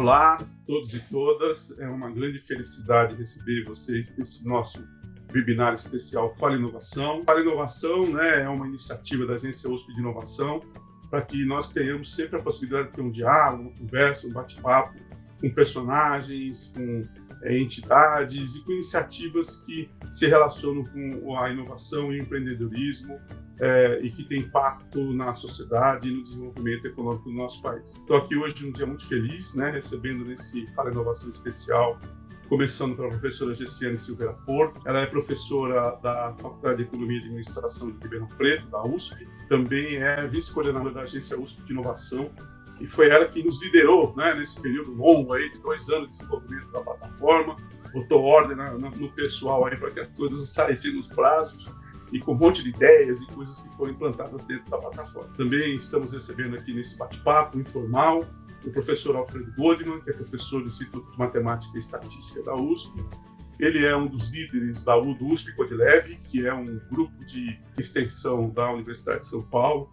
Olá, todos e todas. É uma grande felicidade receber vocês nesse nosso webinar especial Fala Inovação. Fala Inovação, né, é uma iniciativa da Agência USP de Inovação para que nós tenhamos sempre a possibilidade de ter um diálogo, uma conversa, um bate-papo com personagens, com entidades e com iniciativas que se relacionam com a inovação e o empreendedorismo e que tem impacto na sociedade e no desenvolvimento econômico do nosso país. Estou aqui hoje num dia muito feliz, né, recebendo nesse Fala Inovação especial, começando pela professora Gessiane Silveira Porto. Ela é professora da Faculdade de Economia e Administração de Ribeirão Preto, da USP. Também é vice-coordenadora da Agência USP de Inovação. E foi ela que nos liderou, né, nesse período longo aí, de 2 anos de desenvolvimento da plataforma, botou ordem no pessoal aí para que as coisas saíssem nos prazos e com um monte de ideias e coisas que foram implantadas dentro da plataforma. Também estamos recebendo aqui nesse bate-papo informal o professor Alfredo Goldman, que é professor do Instituto de Matemática e Estatística da USP. Ele é um dos líderes do USP CodeLab, que é um grupo de extensão da Universidade de São Paulo,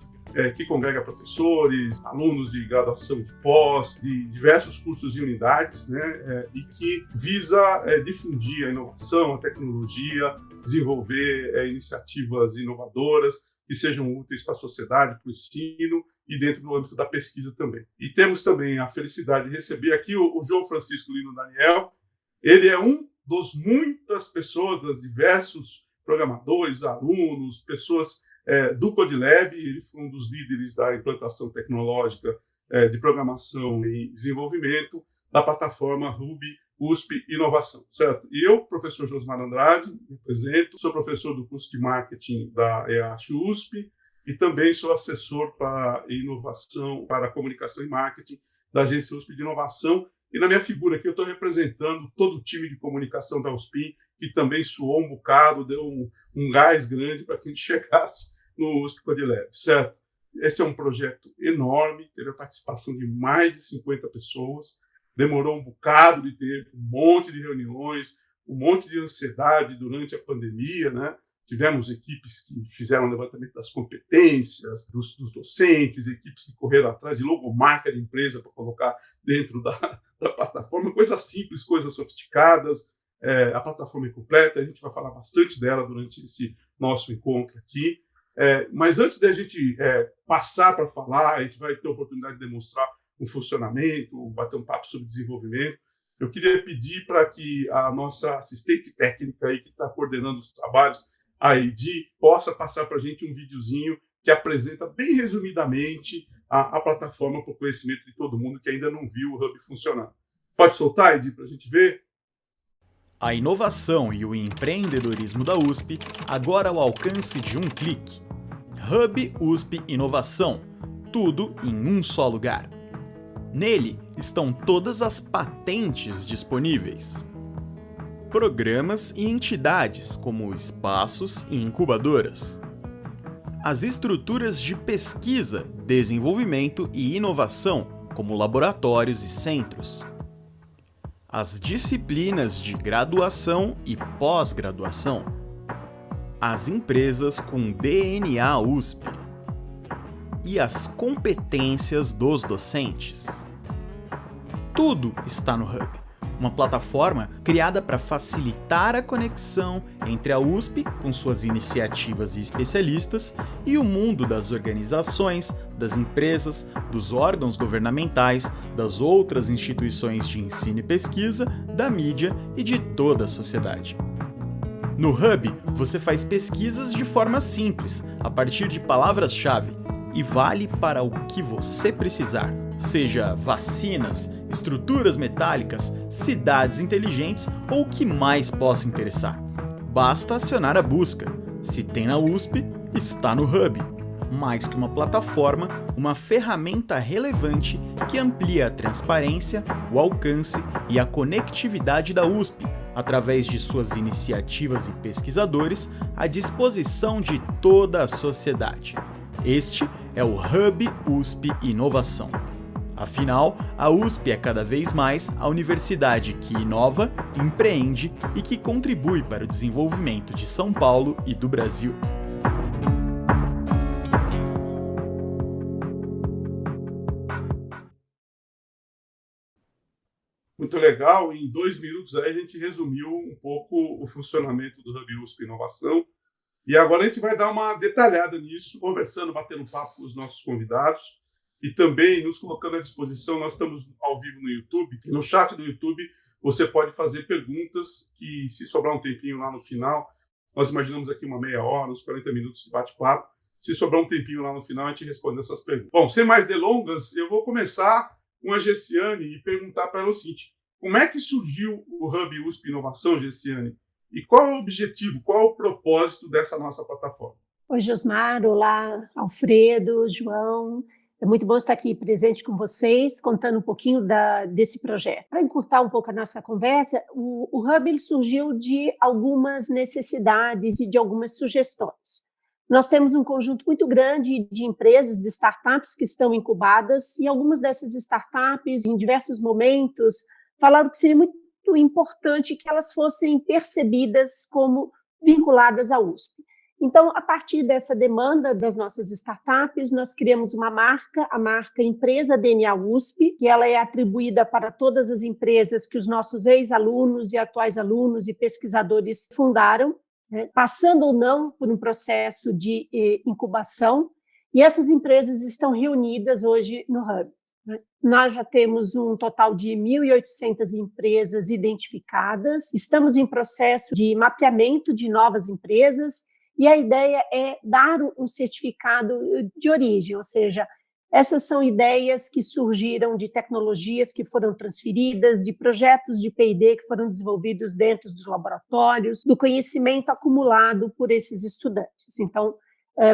que congrega professores, alunos de graduação de pós, de diversos cursos e unidades, né, e que visa difundir a inovação, a tecnologia, desenvolver iniciativas inovadoras que sejam úteis para a sociedade, para o ensino e dentro do âmbito da pesquisa também. E temos também a felicidade de receber aqui o João Francisco Lino Daniel. Ele é um dos muitas pessoas, dos diversos programadores, alunos, pessoas do CodeLab. Ele foi um dos líderes da implantação tecnológica de programação e desenvolvimento da plataforma Ruby USP Inovação, certo? E eu, professor Josmar Andrade, me apresento, sou professor do curso de marketing da EASH USP e também sou assessor para inovação, para comunicação e marketing da Agência USP de Inovação. E na minha figura aqui eu estou representando todo o time de comunicação da USP, que também suou um bocado, deu um gás grande para que a gente chegasse no USP CodeLab, certo? Esse é um projeto enorme, teve a participação de mais de 50 pessoas, demorou um bocado de tempo, um monte de reuniões, um monte de ansiedade durante a pandemia, né? Tivemos equipes que fizeram levantamento das competências dos docentes, equipes que correram atrás de logomarca de empresa para colocar dentro da plataforma, coisas simples, coisas sofisticadas. A plataforma é completa, a gente vai falar bastante dela durante esse nosso encontro aqui. Mas antes da gente passar para falar, a gente vai ter a oportunidade de demonstrar um funcionamento, bater um papo sobre desenvolvimento. Eu queria pedir para que a nossa assistente técnica aí, que está coordenando os trabalhos, a Edi, possa passar para a gente um videozinho que apresenta bem resumidamente a plataforma para o conhecimento de todo mundo que ainda não viu o Hub funcionar. Pode soltar, Edi, para a gente ver? A inovação e o empreendedorismo da USP agora ao alcance de um clique. Hub USP Inovação, tudo em um só lugar. Nele estão todas as patentes disponíveis. Programas e entidades, como espaços e incubadoras. As estruturas de pesquisa, desenvolvimento e inovação, como laboratórios e centros. As disciplinas de graduação e pós-graduação. As empresas com DNA USP. E as competências dos docentes. Tudo está no Hub, uma plataforma criada para facilitar a conexão entre a USP, com suas iniciativas e especialistas, e o mundo das organizações, das empresas, dos órgãos governamentais, das outras instituições de ensino e pesquisa, da mídia e de toda a sociedade. No Hub, você faz pesquisas de forma simples, a partir de palavras-chave, e vale para o que você precisar, seja vacinas, estruturas metálicas, cidades inteligentes ou o que mais possa interessar. Basta acionar a busca. Se tem na USP, está no Hub. Mais que uma plataforma, uma ferramenta relevante que amplia a transparência, o alcance e a conectividade da USP, através de suas iniciativas e pesquisadores à disposição de toda a sociedade. Este é o Hub USP Inovação. Afinal, a USP é cada vez mais a universidade que inova, empreende e que contribui para o desenvolvimento de São Paulo e do Brasil. muito legal. Em 2 minutos aí a gente resumiu um pouco o funcionamento do Hub USP Inovação. E agora a gente vai dar uma detalhada nisso, conversando, batendo papo com os nossos convidados e também nos colocando à disposição. Nós estamos ao vivo no YouTube, e no chat do YouTube você pode fazer perguntas que, se sobrar um tempinho lá no final, nós imaginamos aqui uma meia hora, uns 40 minutos de bate-papo. Se sobrar um tempinho lá no final, a gente responde essas perguntas. Bom, sem mais delongas, eu vou começar com a Gessiane e perguntar para ela o seguinte: como é que surgiu o Hub USP Inovação, Gessiane? E qual é o objetivo, qual é o propósito dessa nossa plataforma? Oi, Josmar, olá, Alfredo, João. É muito bom estar aqui presente com vocês, contando um pouquinho desse projeto. Para encurtar um pouco a nossa conversa, o Hub ele surgiu de algumas necessidades e de algumas sugestões. Nós temos um conjunto muito grande de empresas, de startups que estão incubadas, e algumas dessas startups, em diversos momentos, falaram que seria muito importante que elas fossem percebidas como vinculadas à USP. Então, a partir dessa demanda das nossas startups, nós criamos uma marca, a marca Empresa DNA USP, que ela é atribuída para todas as empresas que os nossos ex-alunos e atuais alunos e pesquisadores fundaram, né, passando ou não por um processo de incubação, e essas empresas estão reunidas hoje no Hub. Nós já temos um total de 1.800 empresas identificadas, estamos em processo de mapeamento de novas empresas, e a ideia é dar um certificado de origem, ou seja, essas são ideias que surgiram de tecnologias que foram transferidas, de projetos de P&D que foram desenvolvidos dentro dos laboratórios, do conhecimento acumulado por esses estudantes. Então,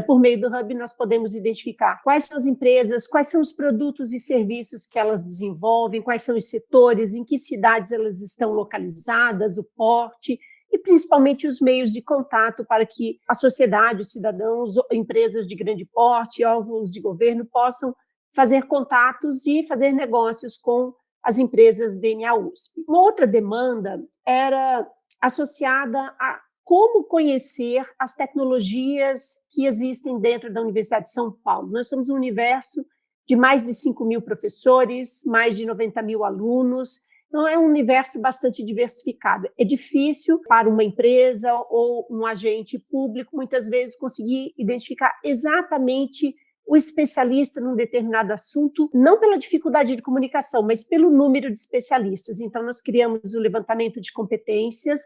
por meio do Hub, nós podemos identificar quais são as empresas, quais são os produtos e serviços que elas desenvolvem, quais são os setores, em que cidades elas estão localizadas, o porte, e principalmente os meios de contato para que a sociedade, os cidadãos, empresas de grande porte, órgãos de governo possam fazer contatos e fazer negócios com as empresas DNA USP. Uma outra demanda era associada a como conhecer as tecnologias que existem dentro da Universidade de São Paulo. Nós somos um universo de mais de 5.000 professores, mais de 90.000 alunos, então é um universo bastante diversificado. É difícil para uma empresa ou um agente público, muitas vezes, conseguir identificar exatamente o especialista num determinado assunto, não pela dificuldade de comunicação, mas pelo número de especialistas. Então, nós criamos o levantamento de competências,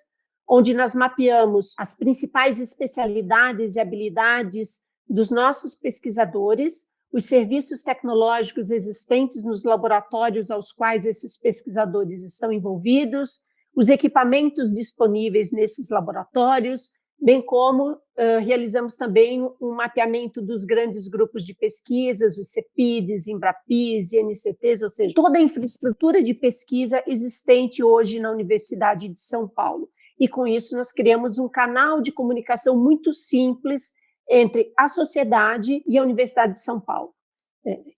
onde nós mapeamos as principais especialidades e habilidades dos nossos pesquisadores, os serviços tecnológicos existentes nos laboratórios aos quais esses pesquisadores estão envolvidos, os equipamentos disponíveis nesses laboratórios, bem como realizamos também um mapeamento dos grandes grupos de pesquisas, os CEPIDs, Embrapis, INCTs, ou seja, toda a infraestrutura de pesquisa existente hoje na Universidade de São Paulo. E, com isso, nós criamos um canal de comunicação muito simples entre a sociedade e a Universidade de São Paulo.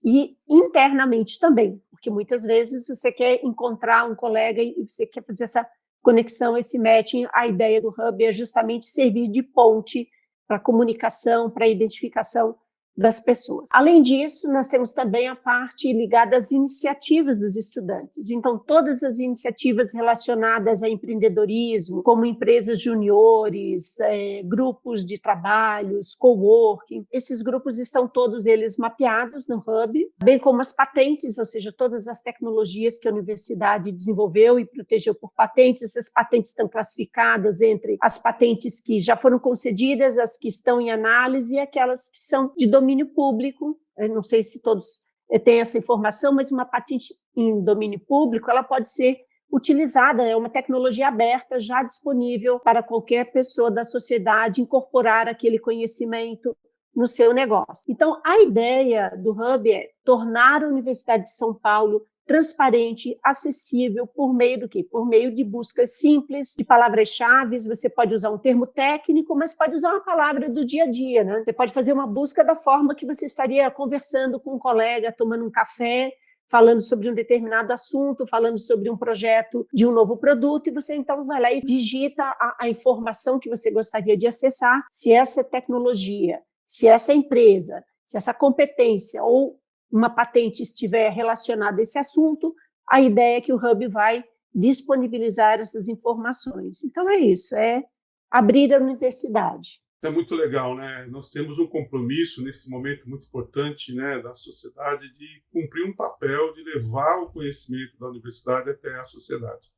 E internamente também, porque muitas vezes você quer encontrar um colega e você quer fazer essa conexão, esse matching. A ideia do Hub é justamente servir de ponte para a comunicação, para a identificação das pessoas. Além disso, nós temos também a parte ligada às iniciativas dos estudantes. Então, todas as iniciativas relacionadas a empreendedorismo, como empresas juniores, grupos de trabalhos, coworking, esses grupos estão todos eles mapeados no Hub, bem como as patentes, ou seja, todas as tecnologias que a universidade desenvolveu e protegeu por patentes. Essas patentes estão classificadas entre as patentes que já foram concedidas, as que estão em análise e aquelas que são de domínio público. Eu não sei se todos têm essa informação, mas uma patente em domínio público ela pode ser utilizada, é uma tecnologia aberta já disponível para qualquer pessoa da sociedade incorporar aquele conhecimento no seu negócio. Então, a ideia do Hub é tornar a Universidade de São Paulo transparente, acessível, por meio do quê? Por meio de buscas simples, de palavras-chave. Você pode usar um termo técnico, mas pode usar uma palavra do dia a dia, né? Você pode fazer uma busca da forma que você estaria conversando com um colega, tomando um café, falando sobre um determinado assunto, falando sobre um projeto de um novo produto, e você então vai lá e digita a informação que você gostaria de acessar, se essa tecnologia, se essa empresa, se essa competência ou uma patente estiver relacionada a esse assunto. A ideia é que o Hub vai disponibilizar essas informações. Então, é isso, é abrir a universidade. É muito legal, né? Nós temos um compromisso nesse momento muito importante, né, da sociedade de cumprir um papel de levar o conhecimento da universidade até a sociedade.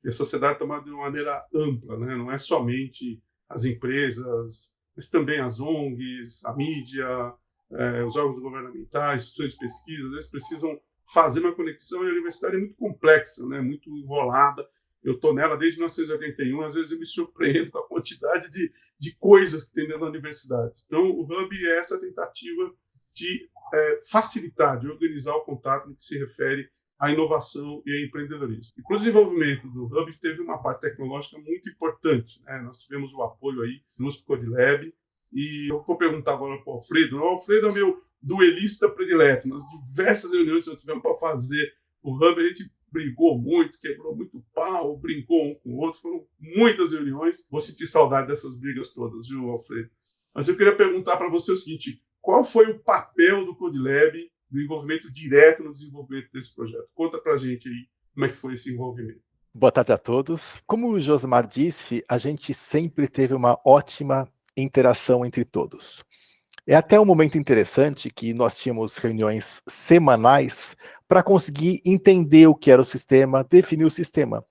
E a sociedade tomada de uma maneira ampla, né? Não é somente as empresas, mas também as ONGs, a mídia, os órgãos governamentais, instituições de pesquisa, eles precisam fazer uma conexão, e a universidade é muito complexa, né? Muito enrolada. Eu estou nela desde 1981, às vezes eu me surpreendo com a quantidade de coisas que tem dentro da universidade. Então, o Hub é essa tentativa de facilitar, de organizar o contato no que se refere à inovação e ao empreendedorismo. E para o desenvolvimento do Hub, teve uma parte tecnológica muito importante, né? Nós tivemos o apoio aí do USP CodeLab, e eu vou perguntar agora para o Alfredo. O Alfredo é o meu duelista predileto. Nas diversas reuniões que nós tivemos para fazer o Hub, a gente brigou muito, quebrou muito pau, brincou um com o outro, foram muitas reuniões. Vou sentir saudade dessas brigas todas, viu, Alfredo? Mas eu queria perguntar para você o seguinte: qual foi o papel do CodeLab, do envolvimento direto no desenvolvimento desse projeto? Conta para a gente aí como é que foi esse envolvimento. Boa tarde a todos. Como o Josmar disse, a gente sempre teve uma ótima interação entre todos. É até um momento interessante que nós tínhamos reuniões semanais para conseguir entender o que era o sistema, definir o sistema.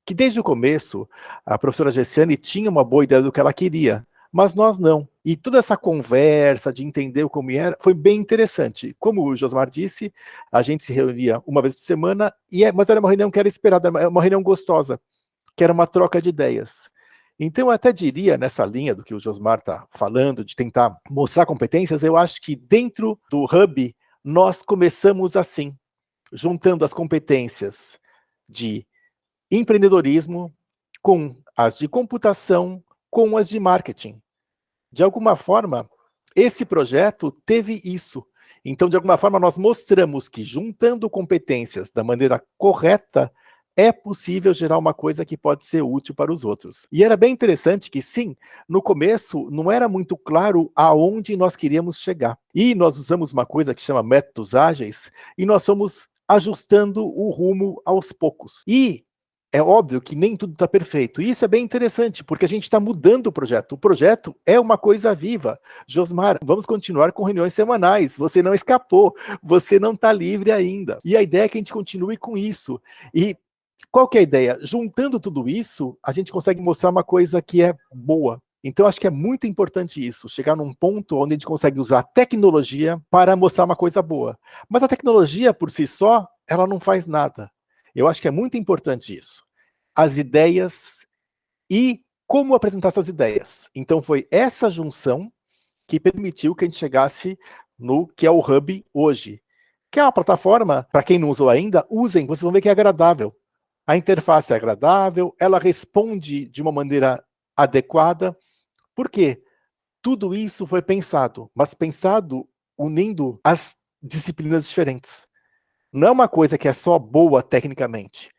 Que desde o começo, a professora Gessiane tinha uma boa ideia do que ela queria, mas nós não. E toda essa conversa de entender como era, foi bem interessante. Como o Josmar disse, a gente se reunia uma vez por semana, mas era uma reunião que era esperada, uma reunião gostosa, que era uma troca de ideias. Então, eu até diria, nessa linha do que o Josmar está falando, de tentar mostrar competências, eu acho que dentro do Hub, nós começamos assim, juntando as competências de empreendedorismo com as de computação, com as de marketing. De alguma forma, esse projeto teve isso. Então, de alguma forma, nós mostramos que juntando competências da maneira correta, é possível gerar uma coisa que pode ser útil para os outros. E era bem interessante que, sim, no começo não era muito claro aonde nós queríamos chegar. E nós usamos uma coisa que chama métodos ágeis, e nós fomos ajustando o rumo aos poucos. E é óbvio que nem tudo está perfeito. E isso é bem interessante, porque a gente está mudando o projeto. O projeto é uma coisa viva. Josmar, vamos continuar com reuniões semanais. Você não escapou. Você não está livre ainda. E a ideia é que a gente continue com isso. E qual que é a ideia? Juntando tudo isso, a gente consegue mostrar uma coisa que é boa. Então, acho que é muito importante isso, chegar num ponto onde a gente consegue usar a tecnologia para mostrar uma coisa boa. Mas a tecnologia, por si só, ela não faz nada. Eu acho que é muito importante isso. As ideias e como apresentar essas ideias. Então, foi essa junção que permitiu que a gente chegasse no que é o Hub hoje. Que é uma plataforma, para quem não usou ainda, usem, vocês vão ver que é agradável. A interface é agradável, ela responde de uma maneira adequada. Por quê? Tudo isso foi pensado, mas pensado unindo as disciplinas diferentes. Não é uma coisa que é só boa tecnicamente.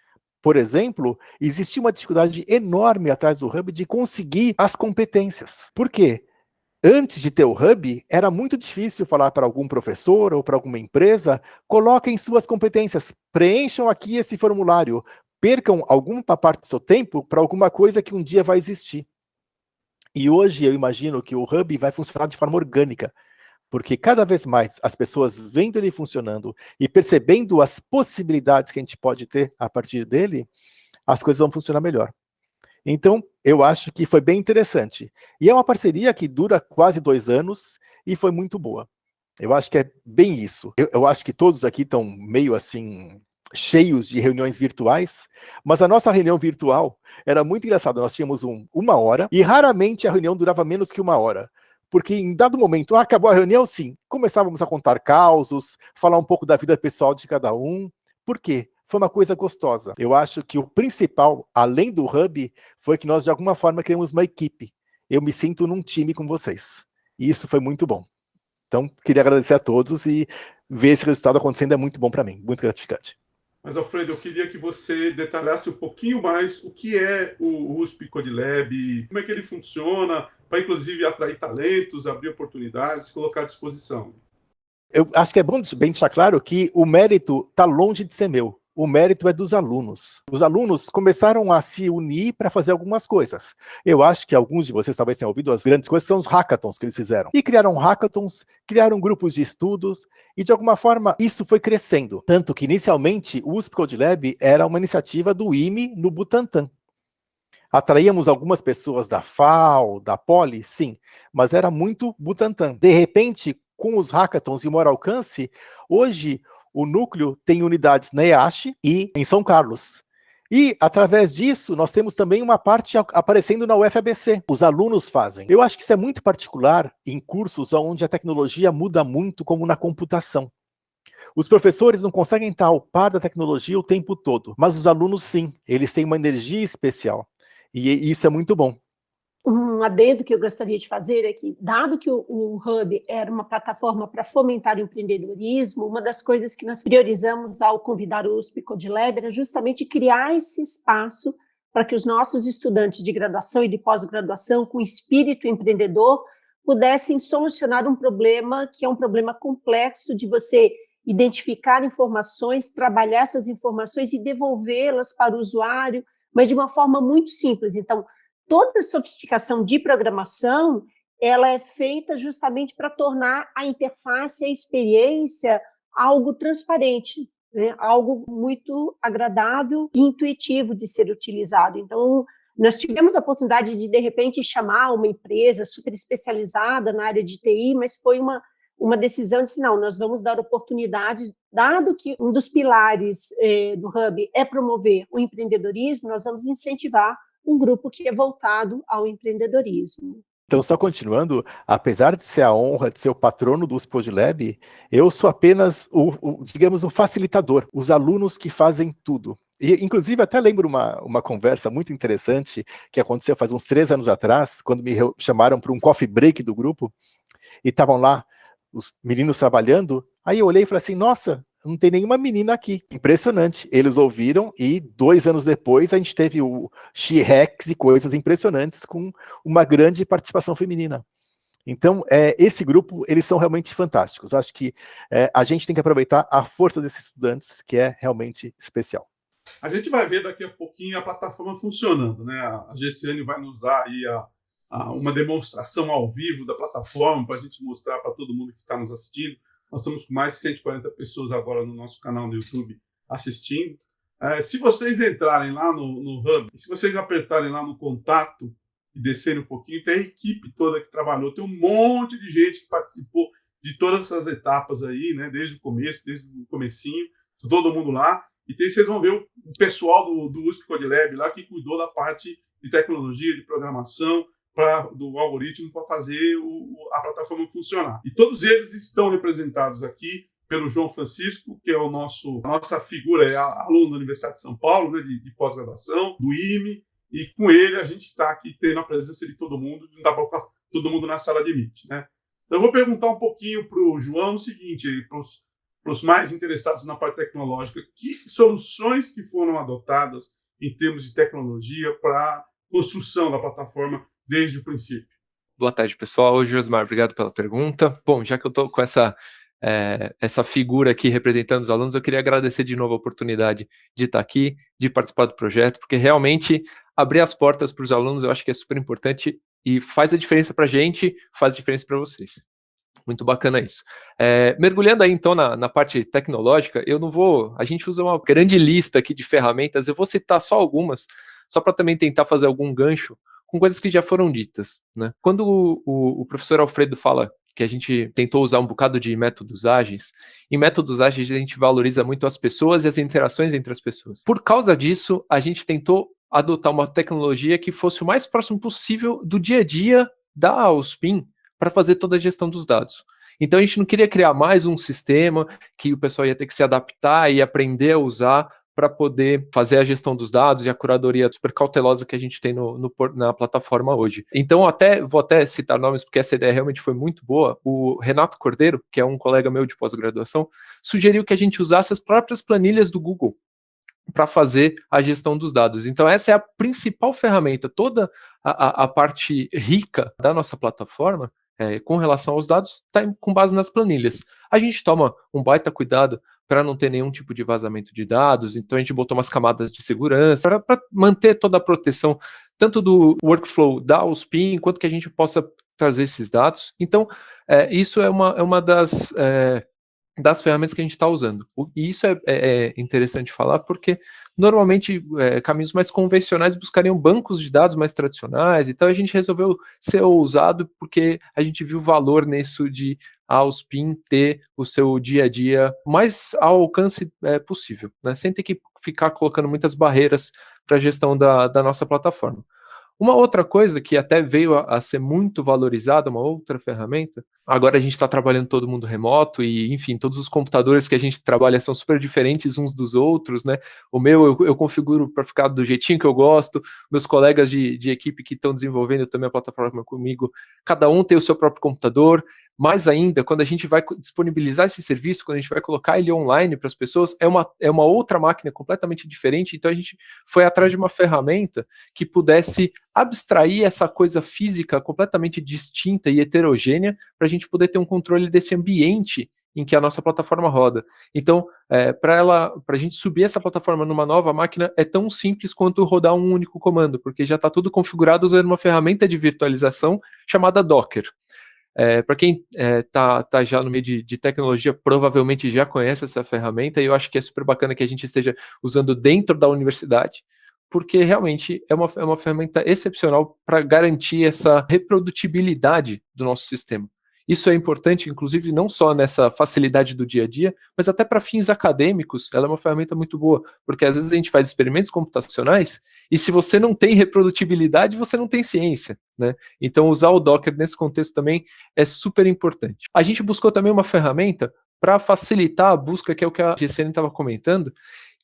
Por exemplo, existia uma dificuldade enorme atrás do Hub de conseguir as competências. Por quê? Antes de ter o Hub, era muito difícil falar para algum professor ou para alguma empresa: coloquem suas competências, preencham aqui esse formulário, percam alguma parte do seu tempo para alguma coisa que um dia vai existir. E hoje eu imagino que o Hub vai funcionar de forma orgânica, porque cada vez mais as pessoas vendo ele funcionando e percebendo as possibilidades que a gente pode ter a partir dele, as coisas vão funcionar melhor. Então, eu acho que foi bem interessante. E é uma parceria que dura quase 2 anos e foi muito boa. Eu acho que é bem isso. Eu acho que todos aqui estão meio assim cheios de reuniões virtuais, mas a nossa reunião virtual era muito engraçada. Nós tínhamos uma hora e raramente a reunião durava menos que 1 hora. Porque em dado momento, acabou a reunião, sim, começávamos a contar causos, falar um pouco da vida pessoal de cada um. Por quê? Foi uma coisa gostosa. Eu acho que o principal, além do Hub, foi que nós de alguma forma criamos uma equipe. Eu me sinto num time com vocês. E isso foi muito bom. Então, queria agradecer a todos e ver esse resultado acontecendo é muito bom para mim, muito gratificante. Mas, Alfredo, eu queria que você detalhasse um pouquinho mais o que é o USP CodeLab, como é que ele funciona, para inclusive atrair talentos, abrir oportunidades, colocar à disposição. Eu acho que é bom bem deixar claro que o mérito está longe de ser meu. o mérito é dos alunos. Os alunos começaram a se unir para fazer algumas coisas. Eu acho que alguns de vocês talvez tenham ouvido as grandes coisas, são os hackathons que eles fizeram. E criaram hackathons, criaram grupos de estudos, e de alguma forma isso foi crescendo. Tanto que inicialmente o USP Code Lab era uma iniciativa do IME no Butantã. Atraíamos algumas pessoas da FAO, da Poli, sim, mas era muito Butantã. De repente, com os hackathons e o maior alcance, hoje o núcleo tem unidades na EASH e em São Carlos. E, através disso, nós temos também uma parte aparecendo na UFABC. Os alunos fazem. Eu acho que isso é muito particular em cursos onde a tecnologia muda muito, como na computação. Os professores não conseguem estar ao par da tecnologia o tempo todo, mas os alunos sim, eles têm uma energia especial. E isso é muito bom. Um adendo que eu gostaria de fazer é que, dado que o Hub era uma plataforma para fomentar o empreendedorismo, uma das coisas que nós priorizamos ao convidar o USP Code Lab era justamente criar esse espaço para que os nossos estudantes de graduação e de pós-graduação, com espírito empreendedor, pudessem solucionar um problema que é um problema complexo de você identificar informações, trabalhar essas informações e devolvê-las para o usuário, mas de uma forma muito simples. Então, toda a sofisticação de programação, ela é feita justamente para tornar a interface, a experiência, algo transparente, né? Algo muito agradável e intuitivo de ser utilizado. Então, nós tivemos a oportunidade de repente, chamar uma empresa super especializada na área de TI, mas foi uma decisão de, não, nós vamos dar oportunidade, dado que um dos pilares do Hub é promover o empreendedorismo, nós vamos incentivar um grupo que é voltado ao empreendedorismo. Então, só continuando, apesar de ser a honra de ser o patrono do USP Code Lab, eu sou apenas digamos, o facilitador, os alunos que fazem tudo. E, inclusive, até lembro uma conversa muito interessante que aconteceu faz uns 3 anos atrás, quando me chamaram para um coffee break do grupo, e estavam lá os meninos trabalhando, aí eu olhei e falei assim, nossa, não tem nenhuma menina aqui. Impressionante. Eles ouviram e 2 anos depois a gente teve o She-Hacks e coisas impressionantes com uma grande participação feminina. Então, esse grupo, eles são realmente fantásticos. Acho que a gente tem que aproveitar a força desses estudantes, que é realmente especial. A gente vai ver daqui a pouquinho a plataforma funcionando, né? A GCN vai nos dar aí uma demonstração ao vivo da plataforma para a gente mostrar para todo mundo que está nos assistindo. Nós estamos com mais de 140 pessoas agora no nosso canal no YouTube assistindo. Se vocês entrarem lá no Hub, se vocês apertarem lá no contato e descerem um pouquinho, tem a equipe toda que trabalhou, tem um monte de gente que participou de todas essas etapas aí, né? Desde o começo, desde o comecinho, todo mundo lá. E vocês vão ver o pessoal do USP Code Lab lá que cuidou da parte de tecnologia, de programação, do algoritmo para fazer a plataforma funcionar. E todos eles estão representados aqui pelo João Francisco, que é a nossa figura, é aluno da Universidade de São Paulo, né, de pós-graduação, do IME, e com ele a gente está aqui tendo a presença de todo mundo, não dá para todo mundo na sala de Meet, né? Então eu vou perguntar um pouquinho para o João o seguinte, para os mais interessados na parte tecnológica, que soluções que foram adotadas em termos de tecnologia para a construção da plataforma desde o princípio? Boa tarde, pessoal. Oi, Josmar, obrigado pela pergunta. Bom, já que eu estou com essa figura aqui representando os alunos, eu queria agradecer de novo a oportunidade de estar aqui, de participar do projeto, porque realmente abrir as portas para os alunos eu acho que é super importante e faz a diferença para a gente, faz a diferença para vocês. Muito bacana isso. Mergulhando aí então na parte tecnológica, a gente usa uma grande lista aqui de ferramentas, eu vou citar só algumas, só para também tentar fazer algum gancho com coisas que já foram ditas, né? Quando o professor Alfredo fala que a gente tentou usar um bocado de métodos ágeis, em métodos ágeis a gente valoriza muito as pessoas e as interações entre as pessoas. Por causa disso, a gente tentou adotar uma tecnologia que fosse o mais próximo possível do dia a dia da USPIN para fazer toda a gestão dos dados. Então a gente não queria criar mais um sistema que o pessoal ia ter que se adaptar e aprender a usar para poder fazer a gestão dos dados e a curadoria super cautelosa que a gente tem na plataforma hoje. Então vou até citar nomes, porque essa ideia realmente foi muito boa. O Renato Cordeiro, que é um colega meu de pós-graduação, sugeriu que a gente usasse as próprias planilhas do Google para fazer a gestão dos dados. Então essa é a principal ferramenta, toda a parte rica da nossa plataforma, com relação aos dados, está com base nas planilhas. A gente toma um baita cuidado para não ter nenhum tipo de vazamento de dados. Então a gente botou umas camadas de segurança para manter toda a proteção, tanto do workflow da USP, enquanto que a gente possa trazer esses dados. Então, isso é uma das ferramentas que a gente está usando. E isso é interessante falar porque normalmente caminhos mais convencionais buscariam bancos de dados mais tradicionais, então a gente resolveu ser ousado porque a gente viu valor nisso de a USP ter o seu dia a dia mais ao alcance possível, né? Sem ter que ficar colocando muitas barreiras para a gestão da nossa plataforma. Uma outra coisa que até veio a ser muito valorizada, uma outra ferramenta, agora a gente está trabalhando todo mundo remoto e, enfim, todos os computadores que a gente trabalha são super diferentes uns dos outros, né? O meu eu configuro para ficar do jeitinho que eu gosto, meus colegas de equipe que estão desenvolvendo também a plataforma comigo, cada um tem o seu próprio computador. Mais ainda, quando a gente vai disponibilizar esse serviço, quando a gente vai colocar ele online para as pessoas, é uma outra máquina completamente diferente, então a gente foi atrás de uma ferramenta que pudesse abstrair essa coisa física completamente distinta e heterogênea para a gente poder ter um controle desse ambiente em que a nossa plataforma roda. Então, para a gente subir essa plataforma numa nova máquina, é tão simples quanto rodar um único comando, porque já está tudo configurado usando uma ferramenta de virtualização chamada Docker. Para quem tá já no meio de tecnologia, provavelmente já conhece essa ferramenta, e eu acho que é super bacana que a gente esteja usando dentro da universidade, porque realmente é uma ferramenta excepcional para garantir essa reprodutibilidade do nosso sistema. Isso é importante, inclusive, não só nessa facilidade do dia a dia, mas até para fins acadêmicos, ela é uma ferramenta muito boa, porque às vezes a gente faz experimentos computacionais e se você não tem reprodutibilidade, você não tem ciência, né? Então usar o Docker nesse contexto também é super importante. A gente buscou também uma ferramenta para facilitar a busca, que é o que a GCN estava comentando,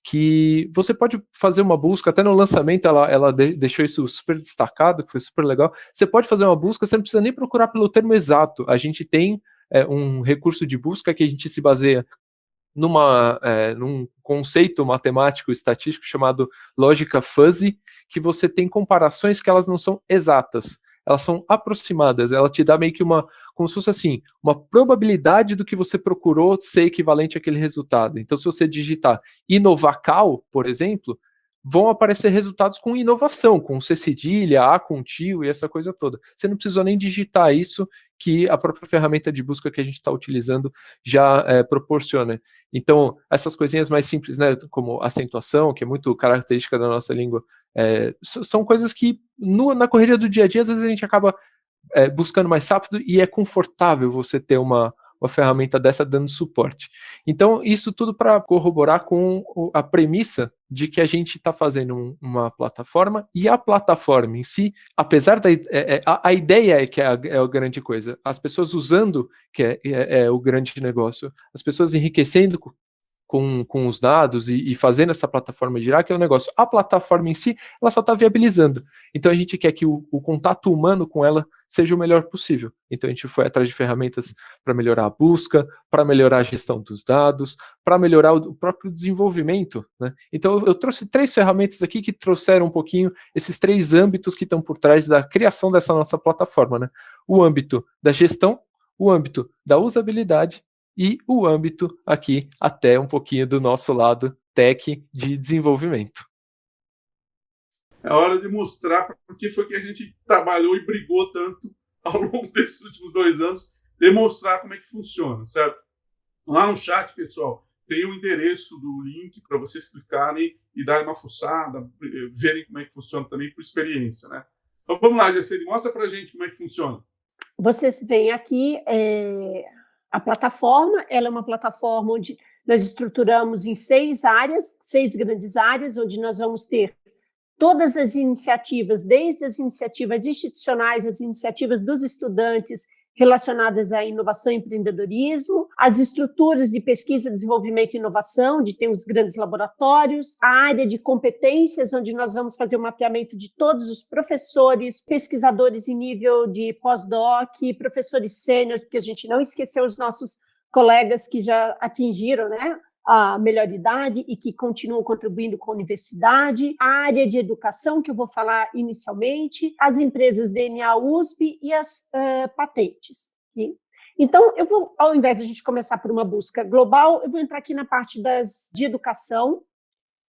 que você pode fazer uma busca, até no lançamento ela deixou isso super destacado, que foi super legal. Você pode fazer uma busca, você não precisa nem procurar pelo termo exato. A gente tem um recurso de busca que a gente se baseia num conceito matemático estatístico chamado lógica fuzzy, que você tem comparações que elas não são exatas, elas são aproximadas, ela te dá meio que como se fosse assim, uma probabilidade do que você procurou ser equivalente àquele resultado. Então, se você digitar Inovacal, por exemplo, vão aparecer resultados com inovação, com C cedilha, A com tio e essa coisa toda. Você não precisou nem digitar isso, que a própria ferramenta de busca que a gente está utilizando já proporciona. Então, essas coisinhas mais simples, né, como acentuação, que é muito característica da nossa língua, são coisas que na correria do dia a dia, às vezes a gente acaba buscando mais rápido e é confortável você ter uma ferramenta dessa dando suporte. Então, isso tudo para corroborar com a premissa de que a gente está fazendo uma plataforma, e a plataforma em si, apesar a ideia que é a grande coisa, as pessoas usando que é o grande negócio, as pessoas enriquecendo com os dados e fazendo essa plataforma girar, que é o negócio. A plataforma em si, ela só está viabilizando. Então a gente quer que o contato humano com ela seja o melhor possível. Então a gente foi atrás de ferramentas para melhorar a busca, para melhorar a gestão dos dados, para melhorar o próprio desenvolvimento, né? Então eu trouxe 3 ferramentas aqui que trouxeram um pouquinho esses 3 âmbitos que estão por trás da criação dessa nossa plataforma, né? O âmbito da gestão, o âmbito da usabilidade e o âmbito aqui até um pouquinho do nosso lado tech de desenvolvimento. É hora de mostrar por que foi que a gente trabalhou e brigou tanto ao longo desses últimos 2 anos, demonstrar como é que funciona, certo? Lá no chat, pessoal, tem o endereço do link para vocês clicarem e darem uma fuçada, verem como é que funciona também por experiência, né? Então vamos lá, GCN, mostra para a gente como é que funciona. Vocês veem aqui a plataforma, ela é uma plataforma onde nós estruturamos em 6 áreas, 6 grandes áreas, onde nós vamos ter todas as iniciativas, desde as iniciativas institucionais, as iniciativas dos estudantes relacionadas à inovação e empreendedorismo, as estruturas de pesquisa, desenvolvimento e inovação, onde tem os grandes laboratórios, a área de competências, onde nós vamos fazer o mapeamento de todos os professores, pesquisadores em nível de pós-doc, professores sêniores, porque a gente não esqueceu os nossos colegas que já atingiram, né, a melhor idade e que continuam contribuindo com a universidade, a área de educação, que eu vou falar inicialmente, as empresas DNA USP e as patentes. Okay? Então, eu vou, ao invés de a gente começar por uma busca global, eu vou entrar aqui na parte de educação,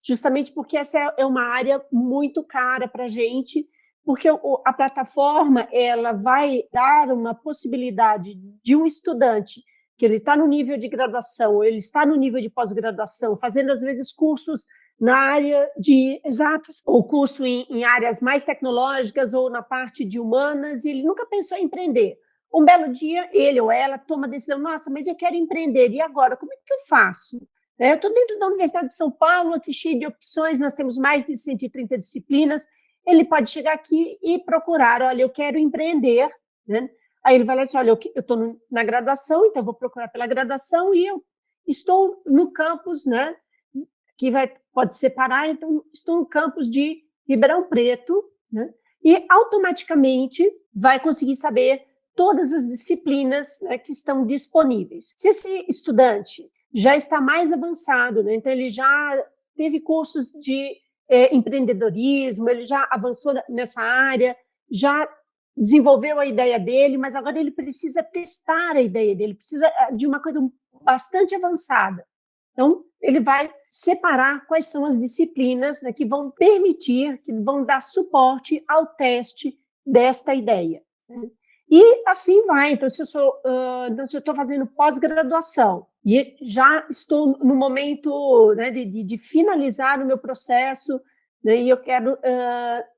justamente porque essa é uma área muito cara para a gente, porque a plataforma ela vai dar uma possibilidade de um estudante que ele está no nível de graduação, ou ele está no nível de pós-graduação, fazendo às vezes cursos na área de exatas, ou curso em áreas mais tecnológicas, ou na parte de humanas, e ele nunca pensou em empreender. Um belo dia, ele ou ela toma a decisão, nossa, mas eu quero empreender, e agora, como é que eu faço? Eu estou dentro da Universidade de São Paulo, aqui cheio de opções, nós temos mais de 130 disciplinas, ele pode chegar aqui e procurar, olha, eu quero empreender, né? Aí ele vai lá e diz, olha, eu estou na graduação, então eu vou procurar pela graduação e eu estou no campus, né, que pode separar, então estou no campus de Ribeirão Preto, né, e automaticamente vai conseguir saber todas as disciplinas, né, que estão disponíveis. Se esse estudante já está mais avançado, né, então ele já teve cursos de empreendedorismo, ele já avançou nessa área, já desenvolveu a ideia dele, mas agora ele precisa testar a ideia dele, precisa de uma coisa bastante avançada. Então, ele vai separar quais são as disciplinas, né, que vão permitir, que vão dar suporte ao teste desta ideia, né? E assim vai. Então, se eu estou fazendo pós-graduação e já estou no momento, né, de finalizar o meu processo, né, e eu quero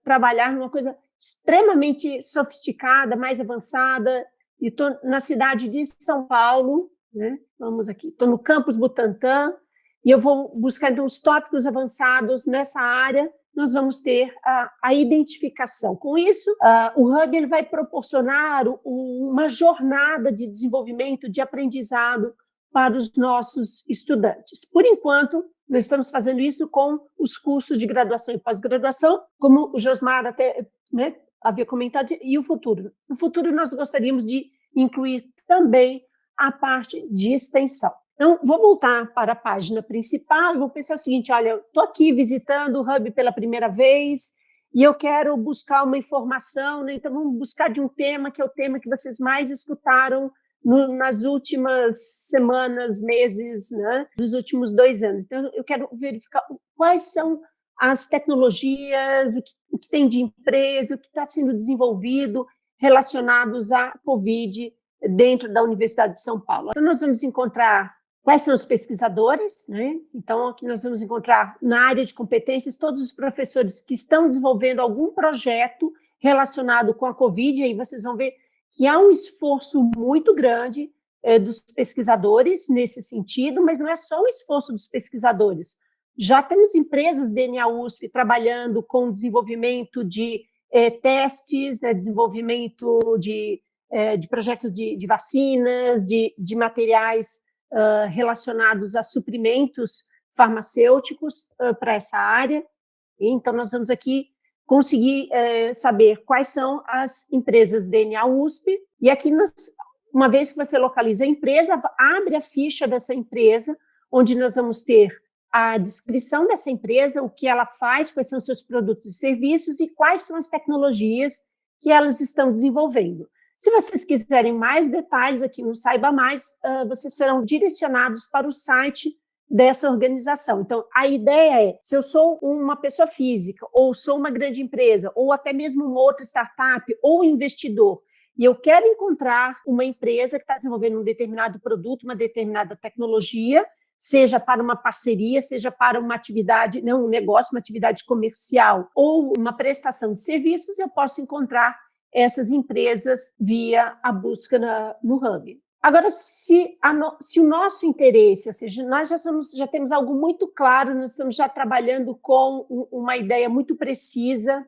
trabalhar numa coisa extremamente sofisticada, mais avançada, e estou na cidade de São Paulo, né, vamos aqui, estou no campus Butantã, e eu vou buscar, então, os tópicos avançados nessa área. Nós vamos ter a identificação. Com isso, o Hub ele vai proporcionar uma jornada de desenvolvimento, de aprendizado para os nossos estudantes. Por enquanto, nós estamos fazendo isso com os cursos de graduação e pós-graduação, como o Josmar até, né, havia comentado, e o futuro. No futuro, nós gostaríamos de incluir também a parte de extensão. Então, vou voltar para a página principal e vou pensar o seguinte, olha, eu estou aqui visitando o Hub pela primeira vez e eu quero buscar uma informação, né? Então vamos buscar de um tema que é o tema que vocês mais escutaram nas últimas semanas, meses, né? Dos últimos 2 anos. Então, eu quero verificar quais são as tecnologias, o que tem de empresa, o que está sendo desenvolvido relacionados à Covid dentro da Universidade de São Paulo. Então, nós vamos encontrar quais são os pesquisadores, né? Então, aqui nós vamos encontrar, na área de competências, todos os professores que estão desenvolvendo algum projeto relacionado com a Covid, e aí vocês vão ver que há um esforço muito grande dos pesquisadores nesse sentido, mas não é só o esforço dos pesquisadores. Já temos empresas DNA USP trabalhando com desenvolvimento de testes, né, desenvolvimento de projetos de vacinas, de materiais relacionados a suprimentos farmacêuticos para essa área. Então, nós vamos aqui conseguir saber quais são as empresas DNA USP, e aqui, uma vez que você localiza a empresa, abre a ficha dessa empresa, onde nós vamos ter a descrição dessa empresa, o que ela faz, quais são os seus produtos e serviços e quais são as tecnologias que elas estão desenvolvendo. Se vocês quiserem mais detalhes aqui no Saiba Mais, vocês serão direcionados para o site dessa organização. Então, a ideia é, se eu sou uma pessoa física, ou sou uma grande empresa, ou até mesmo uma outra startup, ou investidor, e eu quero encontrar uma empresa que está desenvolvendo um determinado produto, uma determinada tecnologia, seja para uma parceria, seja para uma atividade, não um negócio, uma atividade comercial, ou uma prestação de serviços, eu posso encontrar essas empresas via a busca no Hub. Agora, se o nosso interesse, ou seja, nós já temos algo muito claro, nós estamos já trabalhando com uma ideia muito precisa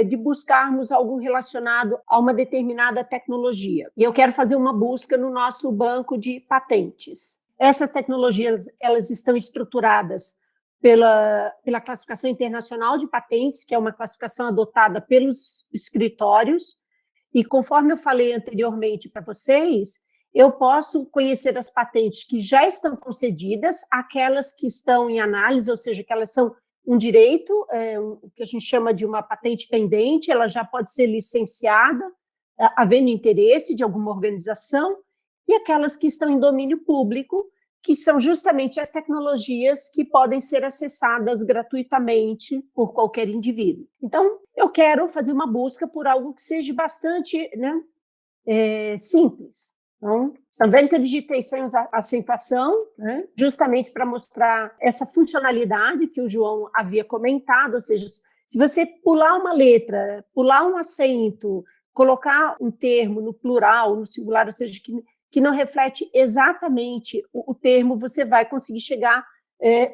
de buscarmos algo relacionado a uma determinada tecnologia. E eu quero fazer uma busca no nosso banco de patentes. Essas tecnologias, elas estão estruturadas pela classificação internacional de patentes, que é uma classificação adotada pelos escritórios, e conforme eu falei anteriormente para vocês, eu posso conhecer as patentes que já estão concedidas, aquelas que estão em análise, ou seja, que elas são um direito, o que a gente chama de uma patente pendente, ela já pode ser licenciada, havendo interesse de alguma organização, e aquelas que estão em domínio público, que são justamente as tecnologias que podem ser acessadas gratuitamente por qualquer indivíduo. Então, eu quero fazer uma busca por algo que seja bastante, né, simples. Então, estão vendo que eu digitei sem acentuação, né, justamente para mostrar essa funcionalidade que o João havia comentado, ou seja, se você pular uma letra, pular um acento, colocar um termo no plural, no singular, ou seja, que não reflete exatamente o termo, você vai conseguir chegar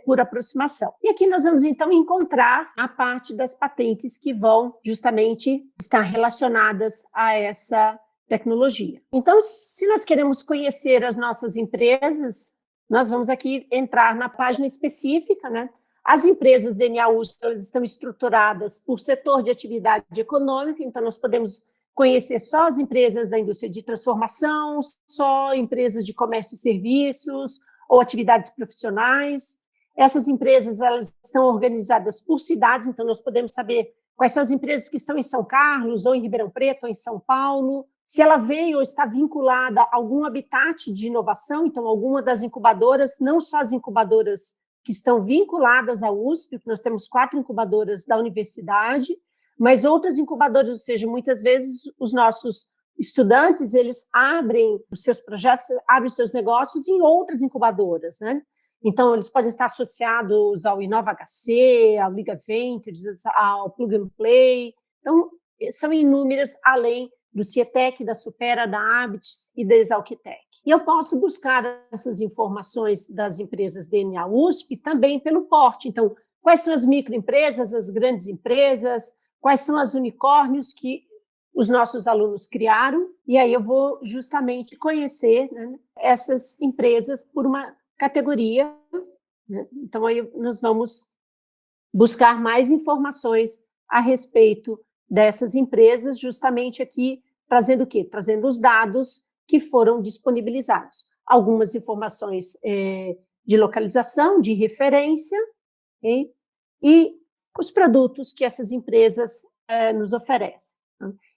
por aproximação. E aqui nós vamos, então, encontrar a parte das patentes que vão justamente estar relacionadas a essa tecnologia. Então, se nós queremos conhecer as nossas empresas, nós vamos aqui entrar na página específica, né? As empresas DNA USP, elas estão estruturadas por setor de atividade econômica, então nós podemos conhecer só as empresas da indústria de transformação, só empresas de comércio e serviços, ou atividades profissionais. Essas empresas, elas estão organizadas por cidades, então nós podemos saber quais são as empresas que estão em São Carlos, ou em Ribeirão Preto, ou em São Paulo, se ela veio ou está vinculada a algum habitat de inovação, então alguma das incubadoras, não só as incubadoras que estão vinculadas à USP, porque nós temos 4 incubadoras da universidade, mas outras incubadoras, ou seja, muitas vezes os nossos estudantes, eles abrem os seus projetos, abrem os seus negócios em outras incubadoras, né? Então, eles podem estar associados ao InovaHC, ao Liga Ventures, ao Plug and Play. Então, são inúmeras, além do Cietec, da Supera, da Habitus e da Exalquitec. E eu posso buscar essas informações das empresas DNA USP também pelo porte. Então, quais são as microempresas, as grandes empresas, quais são as unicórnios que os nossos alunos criaram, e aí eu vou justamente conhecer, né, essas empresas por uma categoria, né? Então aí nós vamos buscar mais informações a respeito dessas empresas, justamente aqui trazendo o quê? Trazendo os dados que foram disponibilizados. Algumas informações de localização, de referência, okay? E os produtos que essas empresas nos oferecem.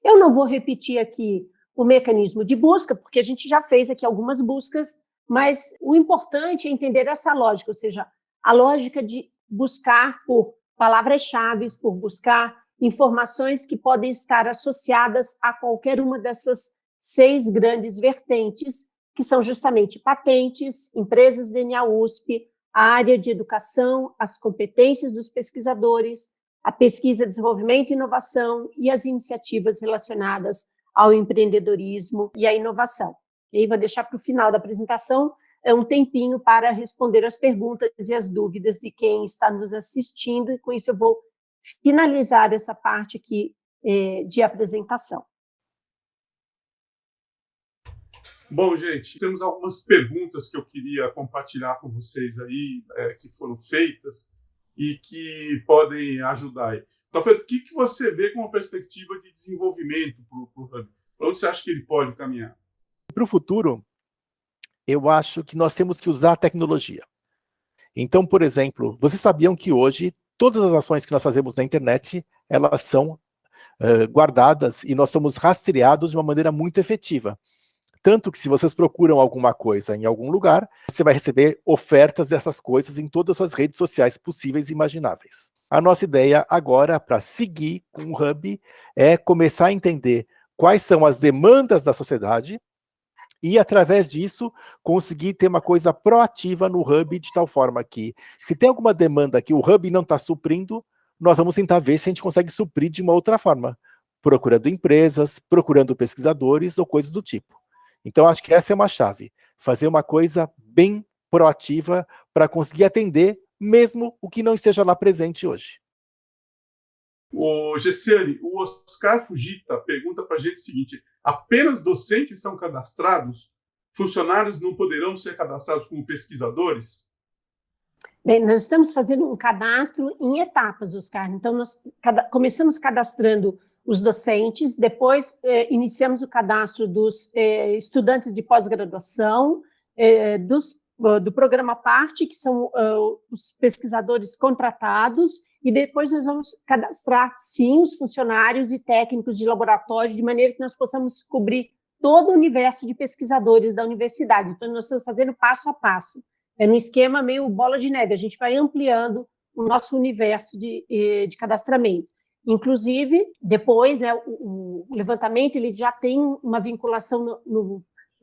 Eu não vou repetir aqui o mecanismo de busca, porque a gente já fez aqui algumas buscas, mas o importante é entender essa lógica, ou seja, a lógica de buscar por palavras-chave, por buscar informações que podem estar associadas a qualquer uma dessas 6 grandes vertentes, que são justamente patentes, empresas DNA USP, a área de educação, as competências dos pesquisadores, a pesquisa, desenvolvimento e inovação e as iniciativas relacionadas ao empreendedorismo e à inovação. E aí vou deixar para o final da apresentação um tempinho para responder as perguntas e as dúvidas de quem está nos assistindo, e com isso eu vou finalizar essa parte aqui de apresentação. Bom, gente, temos algumas perguntas que eu queria compartilhar com vocês aí, que foram feitas e que podem ajudar aí. Então, Alfredo, o que você vê como perspectiva de desenvolvimento para o Hub? Para onde você acha que ele pode caminhar? Para o futuro, eu acho que nós temos que usar a tecnologia. Então, por exemplo, vocês sabiam que hoje todas as ações que nós fazemos na internet, elas são guardadas e nós somos rastreados de uma maneira muito efetiva. Tanto que se vocês procuram alguma coisa em algum lugar, você vai receber ofertas dessas coisas em todas as suas redes sociais possíveis e imagináveis. A nossa ideia agora, para seguir com o Hub, é começar a entender quais são as demandas da sociedade e, através disso, conseguir ter uma coisa proativa no Hub, de tal forma que, se tem alguma demanda que o Hub não está suprindo, nós vamos tentar ver se a gente consegue suprir de uma outra forma, procurando empresas, procurando pesquisadores ou coisas do tipo. Então, acho que essa é uma chave, fazer uma coisa bem proativa para conseguir atender mesmo o que não esteja lá presente hoje. O Gessiane, o Oscar Fujita pergunta para a gente o seguinte: apenas docentes são cadastrados? Funcionários não poderão ser cadastrados como pesquisadores? Bem, nós estamos fazendo um cadastro em etapas, Oscar. Então, nós começamos cadastrando os docentes, depois iniciamos o cadastro dos estudantes de pós-graduação, do programa PARTE, que são os pesquisadores contratados, e depois nós vamos cadastrar, sim, os funcionários e técnicos de laboratório, de maneira que nós possamos cobrir todo o universo de pesquisadores da universidade. Então, nós estamos fazendo passo a passo. É num esquema meio bola de neve, a gente vai ampliando o nosso universo de cadastramento. Inclusive, depois, né, o levantamento ele já tem uma vinculação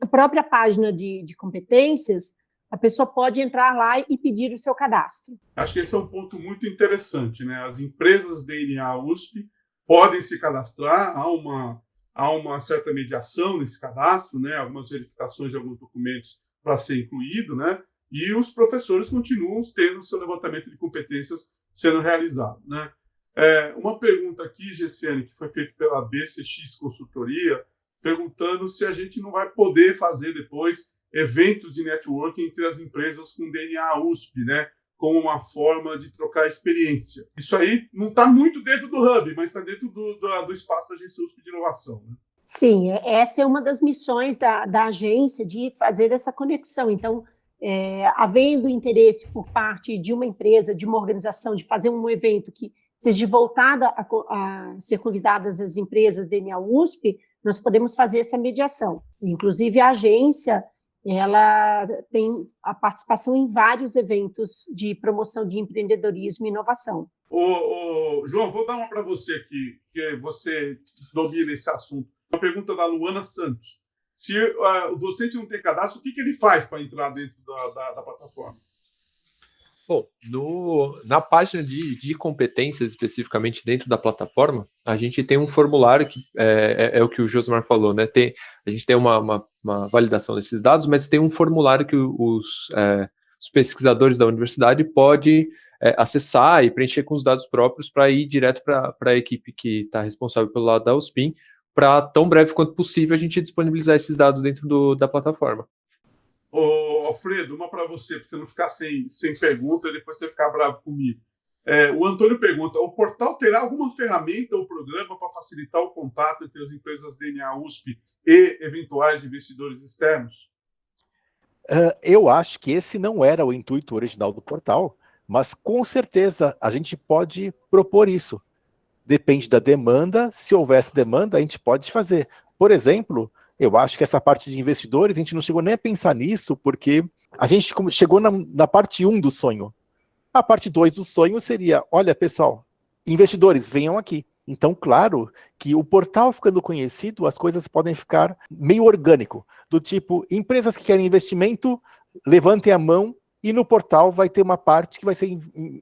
na própria página de competências, a pessoa pode entrar lá e pedir o seu cadastro. Acho que esse é um ponto muito interessante, né? As empresas DNA USP podem se cadastrar, há uma certa mediação nesse cadastro, né? Algumas verificações de alguns documentos para ser incluído, né? E os professores continuam tendo seu levantamento de competências sendo realizado, né? Uma pergunta aqui, Gessiane, que foi feita pela BCX Consultoria, perguntando se a gente não vai poder fazer depois eventos de networking entre as empresas com DNA USP, né? Como uma forma de trocar experiência. Isso aí não está muito dentro do Hub, mas está dentro do espaço da Agência USP de Inovação, né? Sim, essa é uma das missões da agência, de fazer essa conexão. Então, havendo interesse por parte de uma empresa, de uma organização, de fazer um evento que seja voltada a ser convidadas as empresas DNA USP, nós podemos fazer essa mediação. Inclusive, a agência ela tem a participação em vários eventos de promoção de empreendedorismo e inovação. João, vou dar uma para você aqui, que você domina esse assunto. Uma pergunta da Luana Santos. Se o docente não tem cadastro, o que ele faz para entrar dentro da plataforma? Bom, na página de competências, especificamente dentro da plataforma, a gente tem um formulário que é o que o Josmar falou, né? A gente tem uma validação desses dados, mas tem um formulário que os pesquisadores da universidade podem acessar e preencher com os dados próprios para ir direto para a equipe que está responsável pelo lado da USPIN, para, tão breve quanto possível, a gente disponibilizar esses dados dentro da plataforma. Alfredo, uma para você não ficar sem pergunta e depois você ficar bravo comigo. O Antônio pergunta, o portal terá alguma ferramenta ou programa para facilitar o contato entre as empresas DNA USP e eventuais investidores externos? Eu acho que esse não era o intuito original do portal, mas com certeza a gente pode propor isso. Depende da demanda, se houvesse demanda, a gente pode fazer. Por exemplo, eu acho que essa parte de investidores, a gente não chegou nem a pensar nisso, porque a gente chegou na parte 1 do sonho. A parte 2 do sonho seria, olha, pessoal, investidores, venham aqui. Então, claro que o portal ficando conhecido, as coisas podem ficar meio orgânico, do tipo, empresas que querem investimento, levantem a mão, e no portal vai ter uma parte que vai ser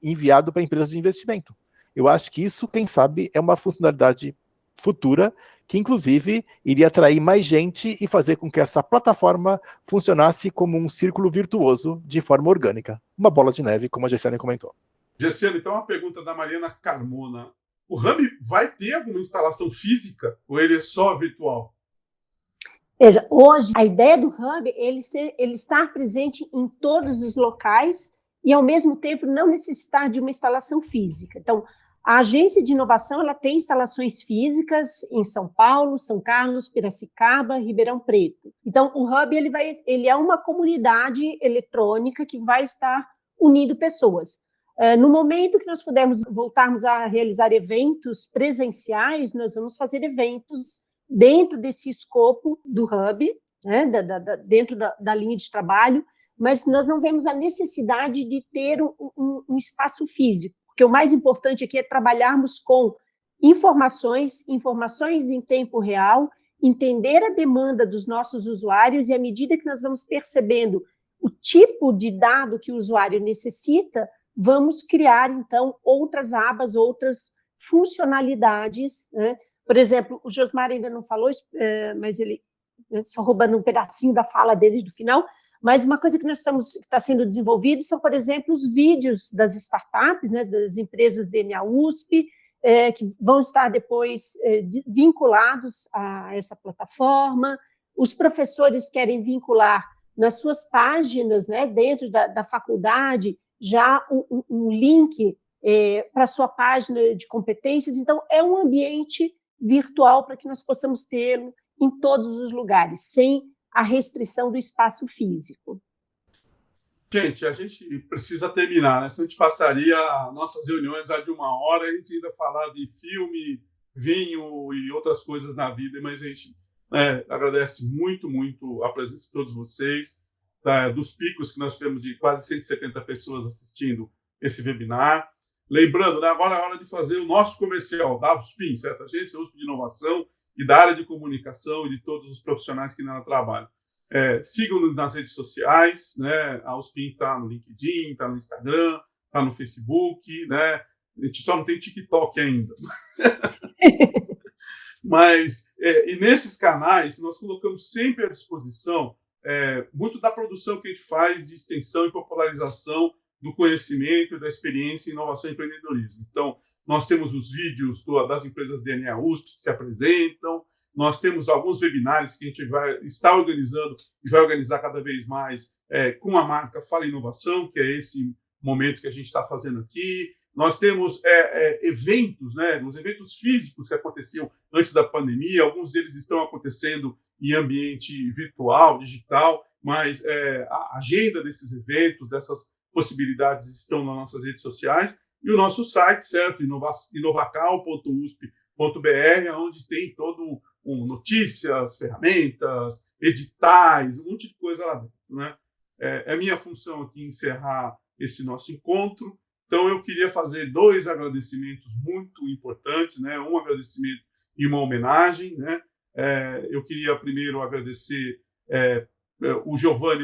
enviado para empresas de investimento. Eu acho que isso, quem sabe, é uma funcionalidade futura, que inclusive iria atrair mais gente e fazer com que essa plataforma funcionasse como um círculo virtuoso de forma orgânica. Uma bola de neve, como a Gessiane comentou. Gessiane, então uma pergunta da Mariana Carmona. O Hub vai ter alguma instalação física ou ele é só virtual? Veja, hoje a ideia do Hub ele estar presente em todos os locais e, ao mesmo tempo, não necessitar de uma instalação física. Então, a agência de inovação ela tem instalações físicas em São Paulo, São Carlos, Piracicaba, Ribeirão Preto. Então, o Hub ele é uma comunidade eletrônica que vai estar unindo pessoas. No momento que nós pudermos voltarmos a realizar eventos presenciais, nós vamos fazer eventos dentro desse escopo do Hub, né, dentro da linha de trabalho, mas nós não vemos a necessidade de ter um espaço físico. Porque o mais importante aqui é trabalharmos com informações em tempo real, entender a demanda dos nossos usuários e, à medida que nós vamos percebendo o tipo de dado que o usuário necessita, vamos criar, então, outras abas, outras funcionalidades, né? Por exemplo, o Josmar ainda não falou, mas ele, só roubando um pedacinho da fala dele do final, mas uma coisa que está sendo desenvolvido são, por exemplo, os vídeos das startups, né, das empresas DNA USP, que vão estar depois vinculados a essa plataforma. Os professores querem vincular nas suas páginas, né, dentro da faculdade, já um link para a sua página de competências. Então, é um ambiente virtual para que nós possamos tê-lo em todos os lugares, sem a restrição do espaço físico. Gente, a gente precisa terminar, né? Se a gente passaria nossas reuniões já de 1 hora, a gente ainda falar de filme, vinho e outras coisas na vida, mas a gente agradece muito, muito a presença de todos vocês, dos picos que nós tivemos de quase 170 pessoas assistindo esse webinar. Lembrando, né, agora é a hora de fazer o nosso comercial da USP, certo? Agência USP de Inovação e da área de comunicação e de todos os profissionais que nela trabalham. Sigam-nos nas redes sociais, né? A USP está no LinkedIn, está no Instagram, está no Facebook, né? A gente só não tem TikTok ainda. Mas, e nesses canais, nós colocamos sempre à disposição muito da produção que a gente faz de extensão e popularização do conhecimento, da experiência, inovação e empreendedorismo. Então, nós temos os vídeos das empresas DNA USP que se apresentam, nós temos alguns webinários que a gente está organizando e vai organizar cada vez mais com a marca Fala Inovação, que é esse momento que a gente está fazendo aqui. Nós temos eventos, né, os eventos físicos que aconteciam antes da pandemia, alguns deles estão acontecendo em ambiente virtual, digital, mas a agenda desses eventos, dessas possibilidades estão nas nossas redes sociais e o nosso site, certo? inovacal.usp.br, onde tem todo notícias, ferramentas, editais, um monte de coisa lá dentro, né? É minha função aqui encerrar esse nosso encontro. Então, eu queria fazer 2 agradecimentos muito importantes, né? Um agradecimento e uma homenagem, né? Eu queria primeiro agradecer o Giovanni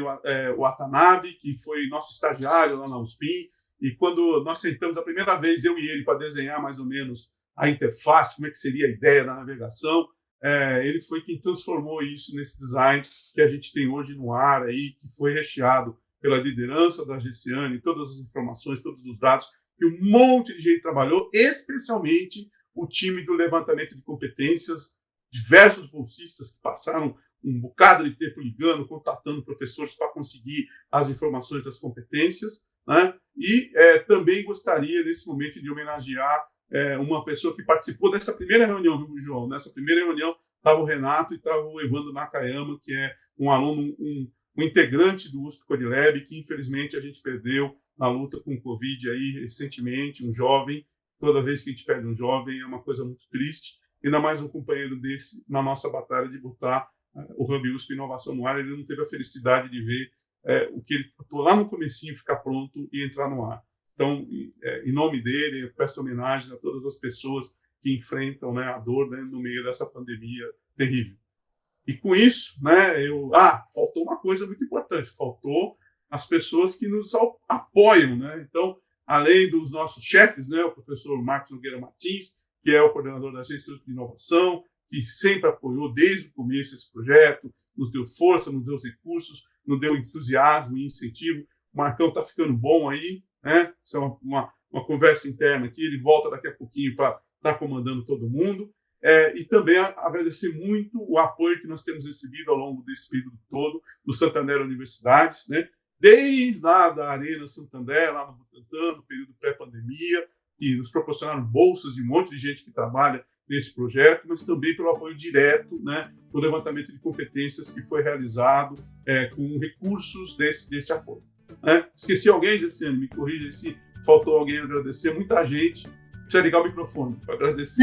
Watanabe, que foi nosso estagiário lá na USP, e quando nós sentamos a primeira vez, eu e ele, para desenhar mais ou menos a interface, como é que seria a ideia da navegação, ele foi quem transformou isso nesse design que a gente tem hoje no ar, aí, que foi recheado pela liderança da Gessiane, todas as informações, todos os dados, que um monte de gente trabalhou, especialmente o time do levantamento de competências, diversos bolsistas que passaram um bocado de tempo ligando, contatando professores para conseguir as informações das competências, né? E também gostaria, nesse momento, de homenagear uma pessoa que participou dessa primeira reunião, viu, João? Nessa primeira reunião estava o Renato e estava o Evandro Nakayama, que é um aluno, um integrante do USP Codilab, que infelizmente a gente perdeu na luta com o Covid aí recentemente, um jovem. Toda vez que a gente perde um jovem é uma coisa muito triste, ainda mais um companheiro desse na nossa batalha de botar o Hub USP Inovação no ar. Ele não teve a felicidade de ver o que ele tratou lá no comecinho ficar pronto e entrar no ar. Então, em nome dele, eu peço homenagem a todas as pessoas que enfrentam, né, a dor, né, no meio dessa pandemia terrível. E com isso, né, faltou uma coisa muito importante, faltou as pessoas que nos apoiam, né? Então, além dos nossos chefes, né, o professor Marcos Nogueira Martins, que é o coordenador da Agência de Inovação, que sempre apoiou desde o começo esse projeto, nos deu força, nos deu recursos, nos deu entusiasmo e incentivo. O Marcão está ficando bom aí, né? Isso é uma conversa interna aqui, ele volta daqui a pouquinho para estar comandando todo mundo. E também agradecer muito o apoio que nós temos recebido ao longo desse período todo do Santander Universidades, né? Desde lá da Arena Santander, lá no Butantã, no período pré-pandemia, que nos proporcionaram bolsas de um monte de gente que trabalha nesse projeto, mas também pelo apoio direto, né, do levantamento de competências que foi realizado com recursos desse apoio. Né? Esqueci alguém, Gessiane? Me corrija se faltou alguém agradecer. Muita gente. Precisa ligar o microfone para agradecer.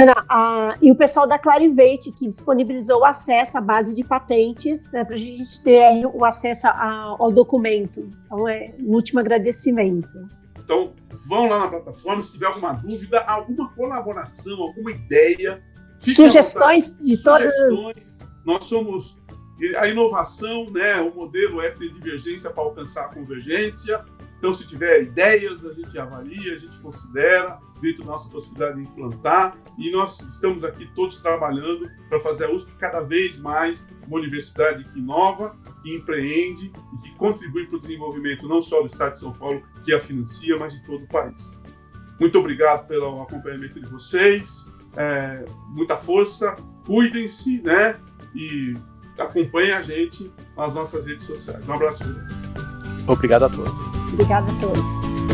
E o pessoal da Clarivate, que disponibilizou o acesso à base de patentes, né, para a gente ter aí o acesso ao documento. Então, um último agradecimento. Então, vão lá na plataforma, se tiver alguma dúvida, alguma colaboração, alguma ideia. Sugestões de todas. Nós somos a inovação, né? O modelo é ter divergência para alcançar a convergência. Então, se tiver ideias, a gente avalia, a gente considera, dentro da nossa possibilidade de implantar. E nós estamos aqui todos trabalhando para fazer a USP cada vez mais uma universidade que inova, que empreende e que contribui para o desenvolvimento não só do Estado de São Paulo, que a financia, mas de todo o país. Muito obrigado pelo acompanhamento de vocês. Muita força, cuidem-se, né? E acompanhem a gente nas nossas redes sociais. Um abraço. Obrigado a todos. Obrigada a todos.